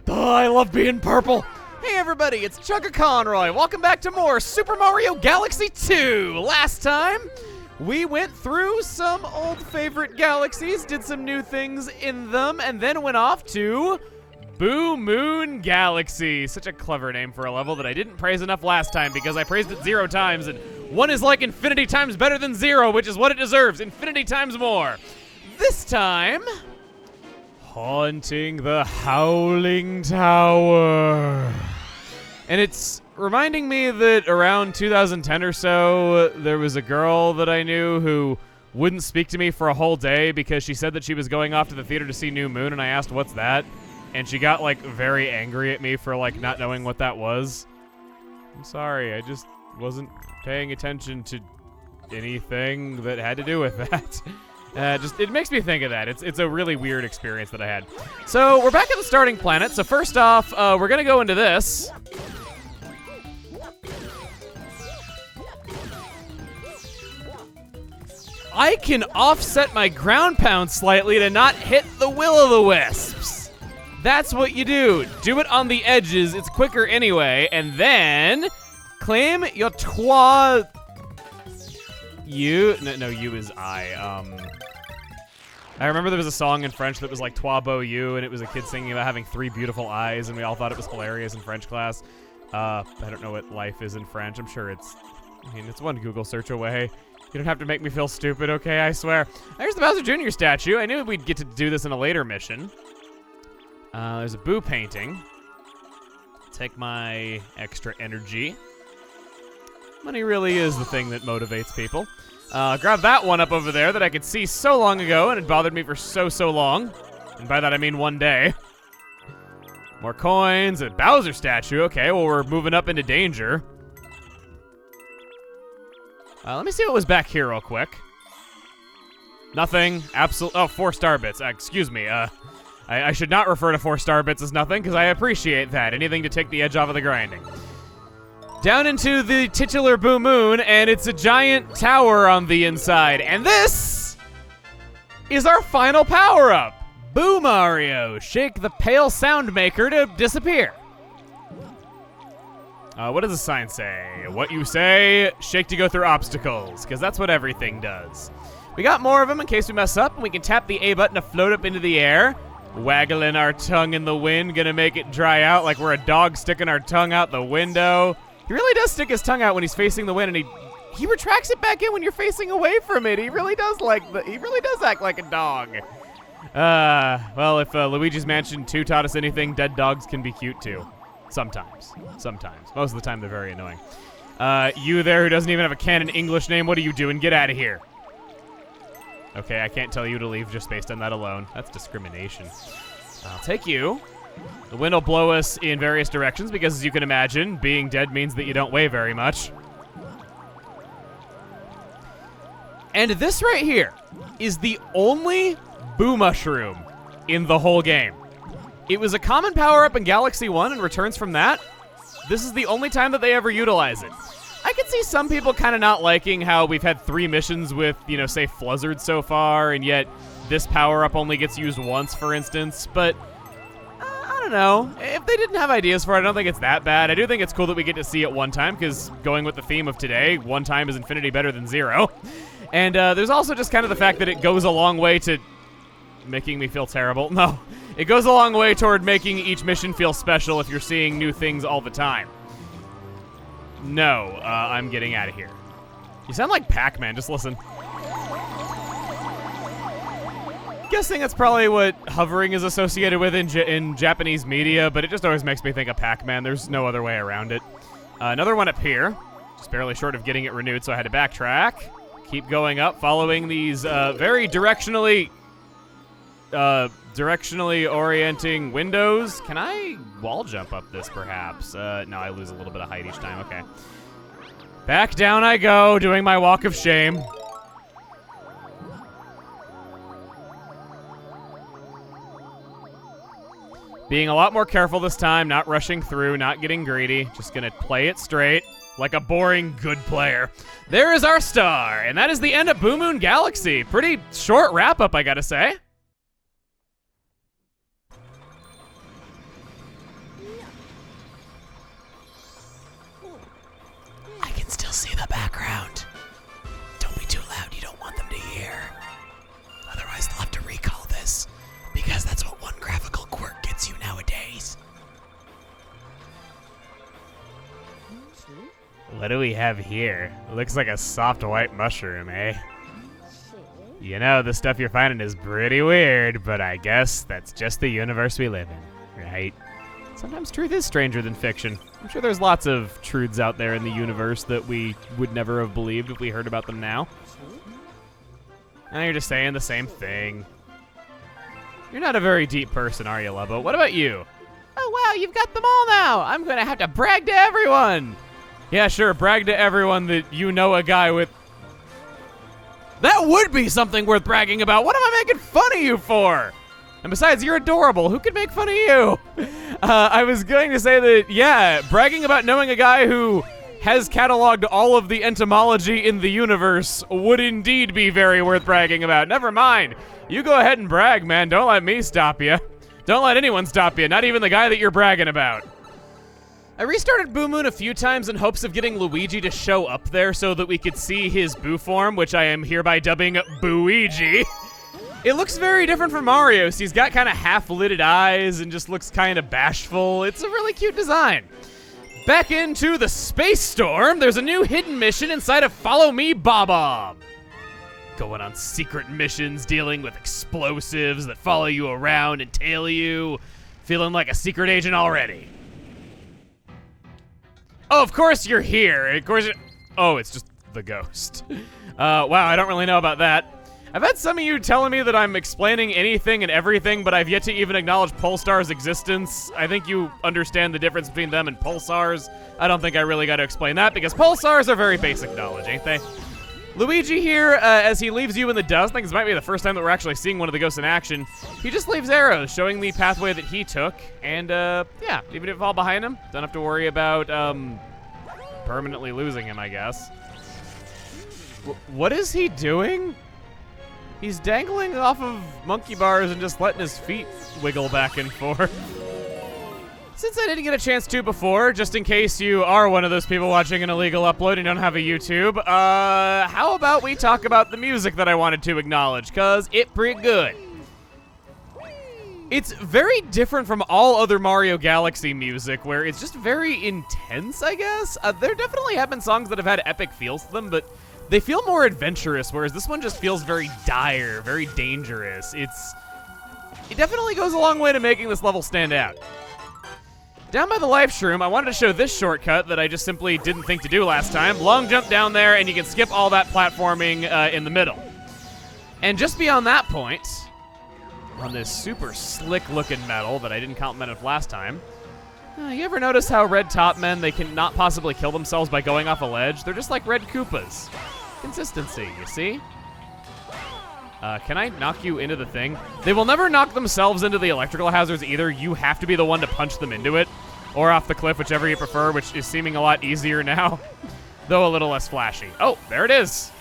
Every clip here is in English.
Oh, I love being purple. Hey everybody, it's Chugga Conroy. Welcome back to more Super Mario Galaxy 2. Last time, we went through some old favorite galaxies, did some new things in them, and then went off to Boo Moon Galaxy. Such a clever name for a level that I didn't praise enough last time because I praised it 0 times, and 1 is like infinity times better than 0, which is what it deserves, infinity times more. This time, haunting the Howling Tower. And it's reminding me that around 2010 or so, there was a girl that I knew who wouldn't speak to me for a whole day because she said that she was going off to the theater to see New Moon, and I asked, what's that? And she got, like, very angry at me for, like, not knowing what that was. I'm sorry, I just wasn't paying attention to anything that had to do with that. It makes me think of that. It's a really weird experience that I had. So, we're back at the starting planet. So first off, we're gonna go into this. I can offset my ground pound slightly to not hit the will-o'-the-wisps. That's what you do. Do it on the edges. It's quicker anyway. And then claim your trois. You. No, you is I. I remember there was a song in French that was like Toi beau you, and it was a kid singing about having 3 beautiful eyes, and we all thought it was hilarious in French class. I don't know what life is in French. I'm sure it's one Google search away. You don't have to make me feel stupid, okay? I swear. There's the Bowser Jr. statue. I knew we'd get to do this in a later mission. There's a Boo painting. Take my extra energy. Money really is the thing that motivates people. Grab that one up over there that I could see so long ago and it bothered me for so long. And by that I mean 1 day. More coins, a Bowser statue. Okay, well we're moving up into danger. Let me see what was back here real quick. Nothing. Oh, 4-star bits. Excuse me. I should not refer to 4-star bits as nothing because I appreciate that. Anything to take the edge off of the grinding. Down into the titular Boo Moon, and it's a giant tower on the inside. And this is our final power-up. Boo Mario. Shake the pale sound maker to disappear. What does the sign say? What you say, shake to go through obstacles, because that's what everything does. We got more of them in case we mess up, and we can tap the A button to float up into the air. Waggling our tongue in the wind, gonna make it dry out like we're a dog sticking our tongue out the window. He really does stick his tongue out when he's facing the wind, and he retracts it back in when you're facing away from it. He really does act like a dog. Well, if Luigi's Mansion 2 taught us anything, dead dogs can be cute too. Sometimes. Most of the time, they're very annoying. You there who doesn't even have a canon English name, what are you doing? Get out of here. Okay, I can't tell you to leave just based on that alone. That's discrimination. I'll take you. The wind will blow us in various directions because, as you can imagine, being dead means that you don't weigh very much. And this right here is the only Boo Mushroom in the whole game. It was a common power-up in Galaxy 1 and returns from that. This is the only time that they ever utilize it. I can see some people kind of not liking how we've had 3 missions with, say, Fluzzard so far, and yet this power-up only gets used once, for instance, but I don't know. If they didn't have ideas for it, I don't think it's that bad. I do think it's cool that we get to see it one time, because going with the theme of today, 1 time is infinity better than 0. And there's also just kind of the fact that it goes a long way to making me feel terrible. No. It goes a long way toward making each mission feel special if you're seeing new things all the time. No, I'm getting out of here. You sound like Pac-Man, just listen. Guessing that's probably what hovering is associated with in Japanese media, but it just always makes me think of Pac-Man. There's no other way around it. Another one up here. Just barely short of getting it renewed, so I had to backtrack. Keep going up, following these very directionally orienting windows. Can I wall jump up this, perhaps? No, I lose a little bit of height each time. Okay. Back down I go, doing my walk of shame. Being a lot more careful this time, not rushing through, not getting greedy. Just gonna play it straight, like a boring good player. There is our star, and that is the end of Boo Moon Galaxy. Pretty short wrap-up, I gotta say. the background. Don't be too loud, you don't want them to hear. Otherwise they'll have to recall this, because that's what one graphical quirk gets you nowadays. What do we have here? Looks like a soft white mushroom, eh? You know, the stuff you're finding is pretty weird, but I guess that's just the universe we live in, right? Sometimes truth is stranger than fiction. I'm sure there's lots of truths out there in the universe that we would never have believed if we heard about them now. And you're just saying the same thing. You're not a very deep person, are you, Lubbo? What about you? Oh, wow, you've got them all now. I'm going to have to brag to everyone. Yeah, sure, brag to everyone that you know a guy with... That would be something worth bragging about. What am I making fun of you for? And besides, you're adorable. Who could make fun of you? I was going to say that, yeah, bragging about knowing a guy who has cataloged all of the entomology in the universe would indeed be very worth bragging about. Never mind. You go ahead and brag, man. Don't let me stop you. Don't let anyone stop you, not even the guy that you're bragging about. I restarted Boo Moon a few times in hopes of getting Luigi to show up there so that we could see his Boo form, which I am hereby dubbing Booigi. It looks very different from Mario's. He's got kind of half-lidded eyes and just looks kind of bashful. It's a really cute design. Back into the Space Storm, there's a new hidden mission inside of Follow Me Bob-Omb. Going on secret missions, dealing with explosives that follow you around and tail you. Feeling like a secret agent already. Oh, of course you're here. Of course oh, it's just the ghost. Wow, I don't really know about that. I've had some of you telling me that I'm explaining anything and everything, but I've yet to even acknowledge Pulsar's existence. I think you understand the difference between them and pulsars. I don't think I really got to explain that, because pulsars are very basic knowledge, ain't they? Luigi here, as he leaves you in the dust, I think this might be the first time that we're actually seeing one of the ghosts in action. He just leaves arrows, showing the pathway that he took, and yeah, even if it fall behind him, don't have to worry about permanently losing him, I guess. What is he doing? He's dangling off of monkey bars and just letting his feet wiggle back and forth. Since I didn't get a chance to before, just in case you are one of those people watching an illegal upload and don't have a YouTube, how about we talk about the music that I wanted to acknowledge, cause it's pretty good. It's very different from all other Mario Galaxy music, where it's just very intense, I guess. There definitely have been songs that have had epic feels to them, but they feel more adventurous, whereas this one just feels very dire, very dangerous. It definitely goes a long way to making this level stand out. Down by the life shroom, I wanted to show this shortcut that I just simply didn't think to do last time. Long jump down there, and you can skip all that platforming in the middle. And just beyond that point, on this super slick-looking metal that I didn't compliment of last time, you ever notice how red top men, they can not possibly kill themselves by going off a ledge? They're just like red Koopas. Consistency, you see? Can I knock you into the thing? They will never knock themselves into the electrical hazards either. You have to be the one to punch them into it, or off the cliff, whichever you prefer, which is seeming a lot easier now, though a little less flashy. Oh, there it is.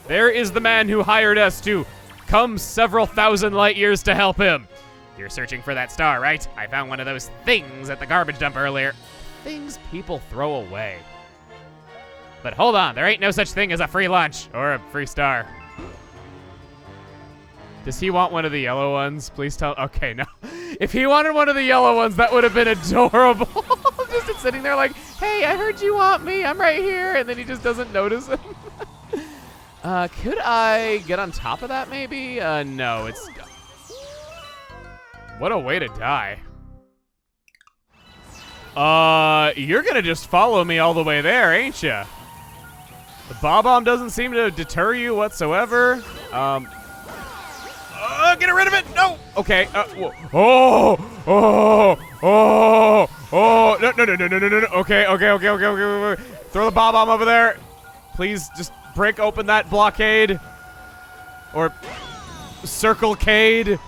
There is the man who hired us to come several thousand light years to help him. You're searching for that star, right? I found one of those things at the garbage dump earlier. Things people throw away. But hold on, there ain't no such thing as a free lunch or a free star. Does he want one of the yellow ones? Please tell. Okay, no. If he wanted one of the yellow ones, that would have been adorable. Just sitting there like, hey, I heard you want me. I'm right here. And then he just doesn't notice him. Could I get on top of that maybe? No, it's... What a way to die. You're gonna just follow me all the way there, ain't ya? The Bob-Omb doesn't seem to deter you whatsoever. Get rid of it! No! Okay, no, no. Okay. Throw the Bob-Omb over there. Please just break open that blockade. Or circlecade.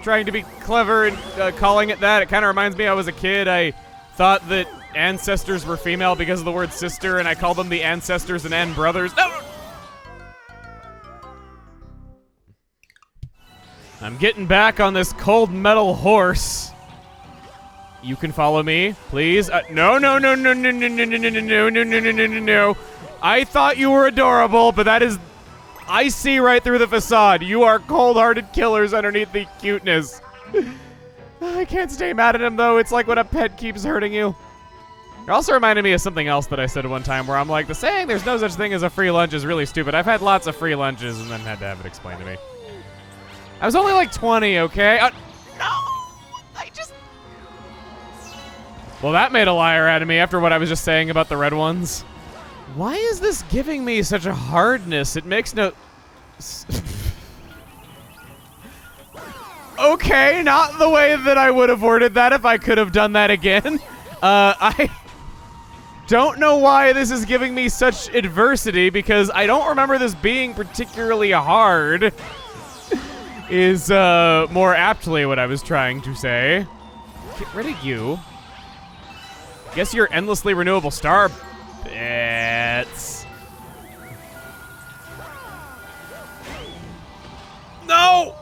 Trying to be clever and calling it that. It kind of reminds me I was a kid. I thought that ancestors were female because of the word sister, and I called them the ancestors and Ann brothers. No! I'm getting back on this cold metal horse. You can follow me, please. No, no, no, no, no, no, no, no, no, no, no, no, no, no, no, no. I thought you were adorable, but that is... I see right through the facade. You are cold-hearted killers underneath the cuteness. I can't stay mad at him, though. It's like when a pet keeps hurting you. It also reminded me of something else that I said one time where I'm like, the saying there's no such thing as a free lunch is really stupid. I've had lots of free lunches and then had to have it explained to me. I was only like 20, okay? No! I just... Well, that made a liar out of me after what I was just saying about the red ones. Why is this giving me such a hardness? It makes no... Okay, not the way that I would have worded that if I could have done that again. I don't know why this is giving me such adversity because I don't remember this being particularly hard. Is more aptly what I was trying to say. Get rid of you. Guess you're endlessly renewable star bits. No!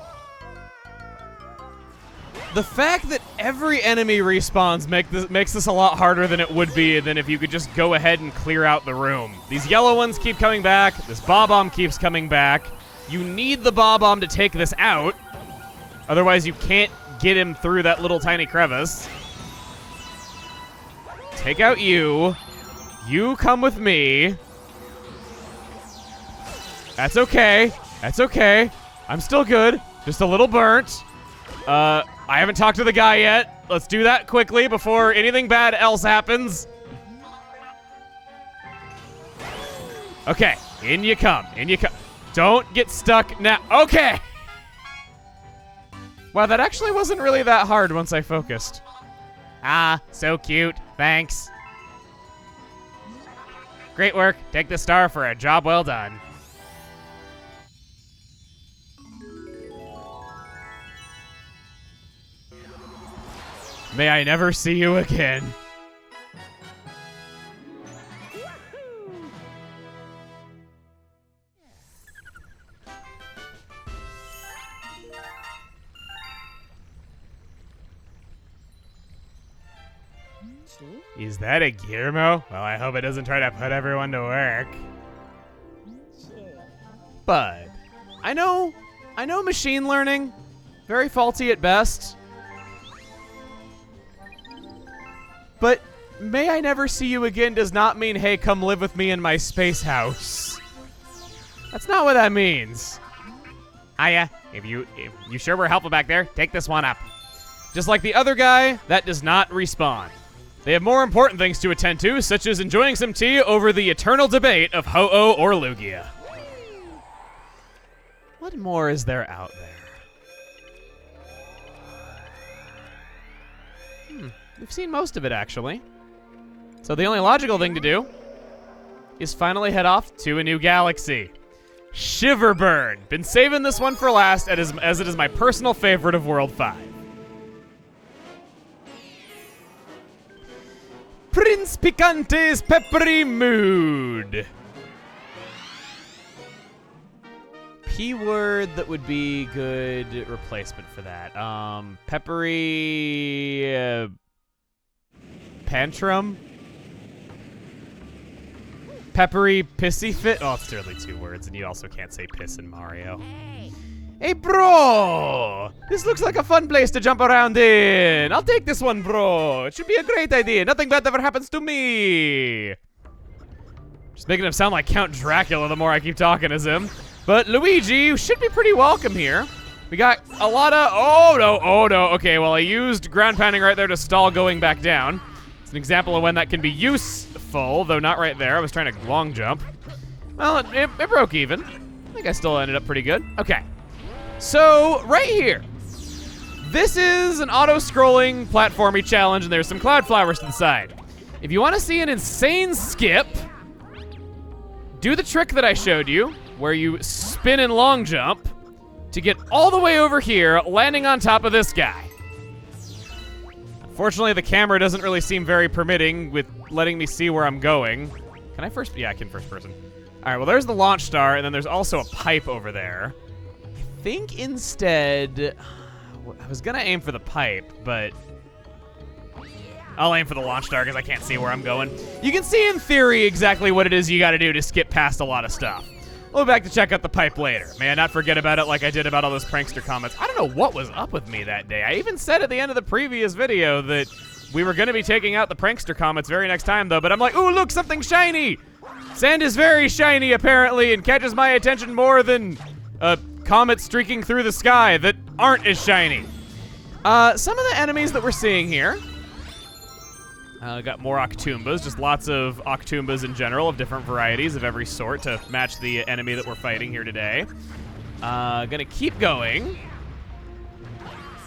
The fact that every enemy respawns makes this a lot harder than it would be than if you could just go ahead and clear out the room. These yellow ones keep coming back. This Bob-omb keeps coming back. You need the Bob-omb to take this out. Otherwise, you can't get him through that little tiny crevice. Take out you. You come with me. That's okay. That's okay. I'm still good. Just a little burnt. I haven't talked to the guy yet. Let's do that quickly before anything bad else happens. Okay, in you come. In you come. Don't get stuck now. Okay. Wow, that actually wasn't really that hard once I focused. Ah, so cute. Thanks. Great work. Take the star for a job well done. May I never see you again. Is that a Guillermo? Well, I hope it doesn't try to put everyone to work. But I know machine learning, very faulty at best. But may I never see you again does not mean, hey, come live with me in my space house. That's not what that means. Hiya, if you sure were helpful back there, take this one up. Just like the other guy, that does not respawn. They have more important things to attend to, such as enjoying some tea over the eternal debate of Ho-Oh or Lugia. What more is there out there? We've seen most of it, actually. So the only logical thing to do is finally head off to a new galaxy. Shiverburn. Been saving this one for last as it is my personal favorite of World 5. Prince Picante's peppery mood. P-word that would be good replacement for that. Peppery... Pantrum? Peppery pissy fit? Oh, it's literally 2 words, and you also can't say piss in Mario. Hey, bro! This looks like a fun place to jump around in. I'll take this one, bro. It should be a great idea. Nothing bad ever happens to me. Just making him sound like Count Dracula the more I keep talking as him. But Luigi, you should be pretty welcome here. We got a lot of... Oh, no. Oh, no. Okay, well, I used ground pounding right there to stall going back down. It's an example of when that can be useful, though not right there. I was trying to long jump. Well, it broke even. I think I still ended up pretty good. Okay. So, right here, this is an auto-scrolling platformy challenge, and there's some cloud flowers to the side. If you want to see an insane skip, do the trick that I showed you, where you spin and long jump to get all the way over here, landing on top of this guy. Unfortunately, the camera doesn't really seem very permitting with letting me see where I'm going. Can I first? Yeah, I can first person. All right, well, there's the launch star, and then there's also a pipe over there. I think instead, I was gonna aim for the pipe, but I'll aim for the launch star because I can't see where I'm going. You can see in theory exactly what it is you got to do to skip past a lot of stuff. We'll be back to check out the pipe later. May I not forget about it like I did about all those prankster comments. I don't know what was up with me that day. I even said at the end of the previous video that we were going to be taking out the prankster comments very next time, though, but I'm like, ooh, look, something shiny! Sand is very shiny, apparently, and catches my attention more than comets streaking through the sky that aren't as shiny. Some of the enemies that we're seeing here. Got more Octoombas, just lots of Octoombas in general of different varieties of every sort to match the enemy that we're fighting here today. Gonna keep going.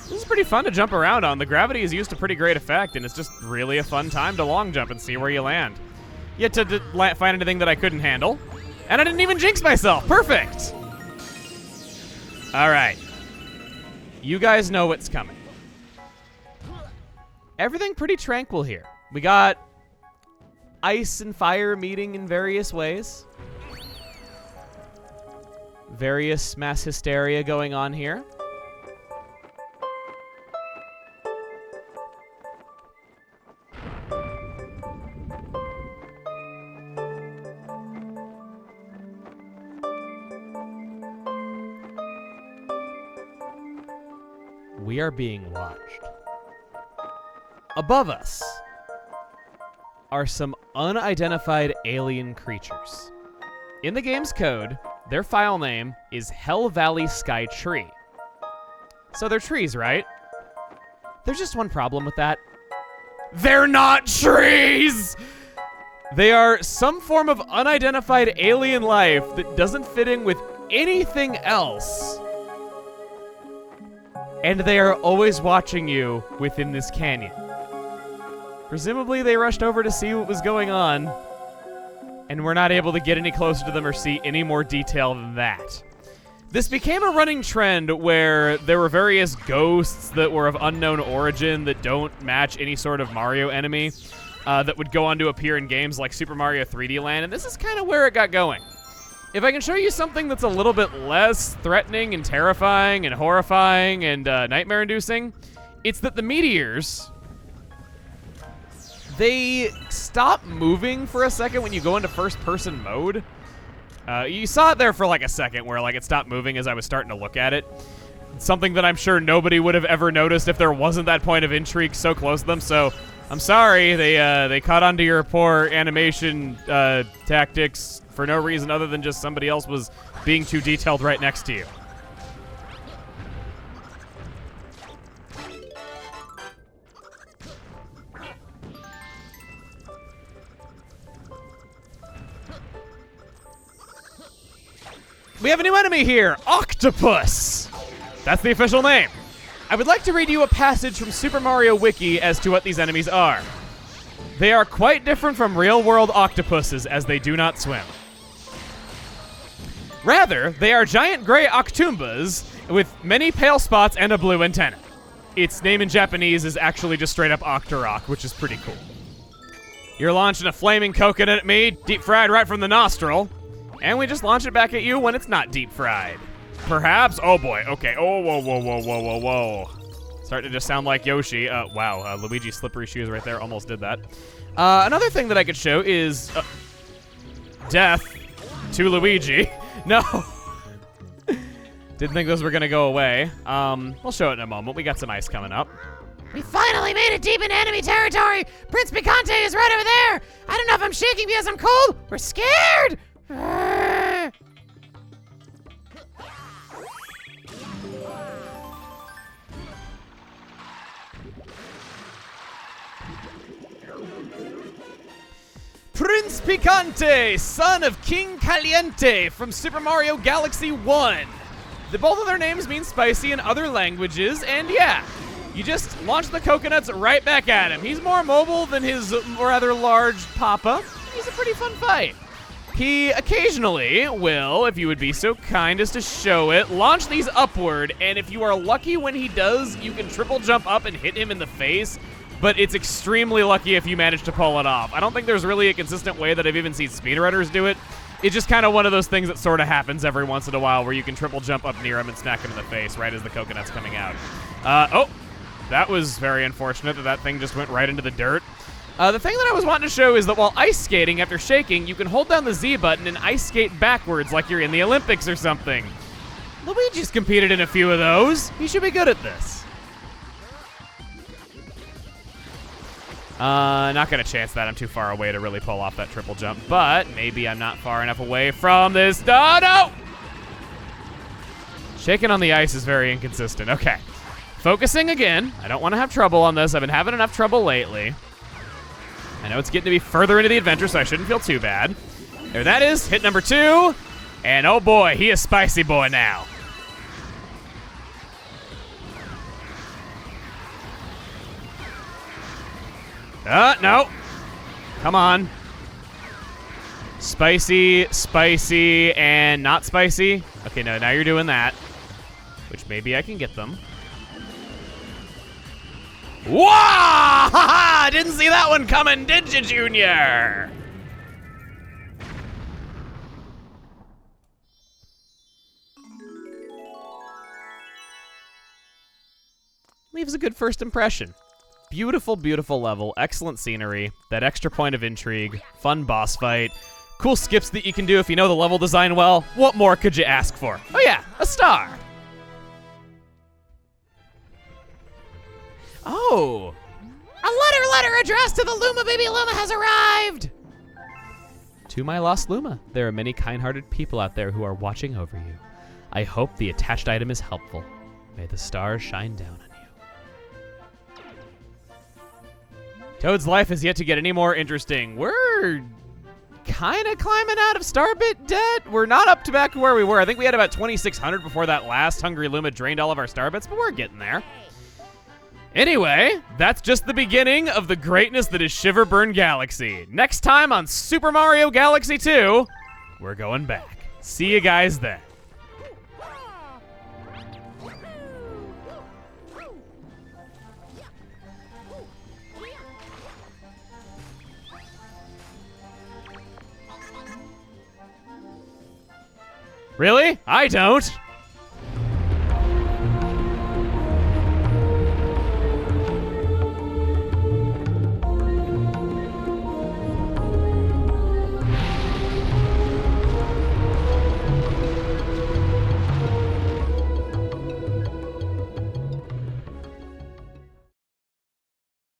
This is pretty fun to jump around on. The gravity is used to pretty great effect, and it's just really a fun time to long jump and see where you land. Yet to find anything that I couldn't handle. And I didn't even jinx myself. Perfect! All right. You guys know what's coming. Everything pretty tranquil here. We got ice and fire meeting in various ways. Various mass hysteria going on here. We are being watched. Above us are some unidentified alien creatures. In the game's code, their file name is Hell Valley Sky Tree. So they're trees, right? There's just one problem with that. They're not trees! They are some form of unidentified alien life that doesn't fit in with anything else. And they are always watching you within this canyon. Presumably they rushed over to see what was going on, and we're not able to get any closer to them or see any more detail than that. This became a running trend where there were various ghosts that were of unknown origin that don't match any sort of Mario enemy that would go on to appear in games like Super Mario 3D Land, and this is kind of where it got going. If I can show you something that's a little bit less threatening and terrifying and horrifying and nightmare-inducing, it's that the meteors, they stop moving for a second when you go into first-person mode. You saw it there for like a second where like it stopped moving as I was starting to look at it. Something that I'm sure nobody would have ever noticed if there wasn't that point of intrigue so close to them, so I'm sorry they caught on to your poor animation tactics for no reason other than just somebody else was being too detailed right next to you. We have a new enemy here, Octopus. That's the official name. I would like to read you a passage from Super Mario Wiki as to what these enemies are. They are quite different from real-world octopuses as they do not swim. Rather, they are giant gray Octoombas with many pale spots and a blue antenna. Its name in Japanese is actually just straight up Octorok, which is pretty cool. You're launching a flaming coconut at me, deep fried right from the nostril, and we just launch it back at you when it's not deep fried. Perhaps? Oh boy, okay. Oh, whoa, whoa, whoa, whoa, whoa, whoa. Starting to just sound like Yoshi. Wow, Luigi's slippery shoes right there, almost did that. Another thing that I could show is death to Luigi. No. Didn't think those were gonna go away. We'll show it in a moment. We got some ice coming up. We finally made it deep into enemy territory! Prince Picante is right over there! I don't know if I'm shaking because I'm cold! We're scared! Prince Picante, son of King Caliente from Super Mario Galaxy 1. Both of their names mean spicy in other languages, and yeah, you just launch the coconuts right back at him. He's more mobile than his rather large papa. He's a pretty fun fight. He occasionally will, if you would be so kind as to show it, launch these upward, and if you are lucky when he does, you can triple jump up and hit him in the face, but it's extremely lucky if you manage to pull it off. I don't think there's really a consistent way that I've even seen speedrunners do it. It's just kind of one of those things that sort of happens every once in a while where you can triple jump up near him and smack him in the face right as the coconut's coming out. Oh, That was very unfortunate that that thing just went right into the dirt. The thing that I was wanting to show is that while ice skating, after shaking, you can hold down the Z button and ice skate backwards like you're in the Olympics or something. Luigi's competed in a few of those. He should be good at this. Not gonna chance that. I'm too far away to really pull off that triple jump, but maybe I'm not far enough away from this. Oh, no! Shaking on the ice is very inconsistent. Okay. Focusing again. I don't want to have trouble on this. I've been having enough trouble lately. I know it's getting to be further into the adventure, so I shouldn't feel too bad. There that is. Hit number 2. And oh boy, he is spicy boy now. No. Come on. Spicy, spicy, and not spicy. Okay, no, now you're doing that. Which maybe I can get them. Whoa! Ha-ha! Didn't see that one coming, did you, Junior? Leaves a good first impression. Beautiful, beautiful level, excellent scenery, that extra point of intrigue, fun boss fight, cool skips that you can do if you know the level design well. What more could you ask for? Oh yeah, a star. Oh. A letter addressed to the Luma Baby Luma has arrived. To my lost Luma, there are many kind-hearted people out there who are watching over you. I hope the attached item is helpful. May the stars shine down on you. Toad's life has yet to get any more interesting. We're kind of climbing out of Starbit debt. We're not up to back to where we were. I think we had about 2,600 before that last Hungry Luma drained all of our Starbits, but we're getting there. Anyway, that's just the beginning of the greatness that is Shiverburn Galaxy. Next time on Super Mario Galaxy 2, we're going back. See you guys then. Really? I don't.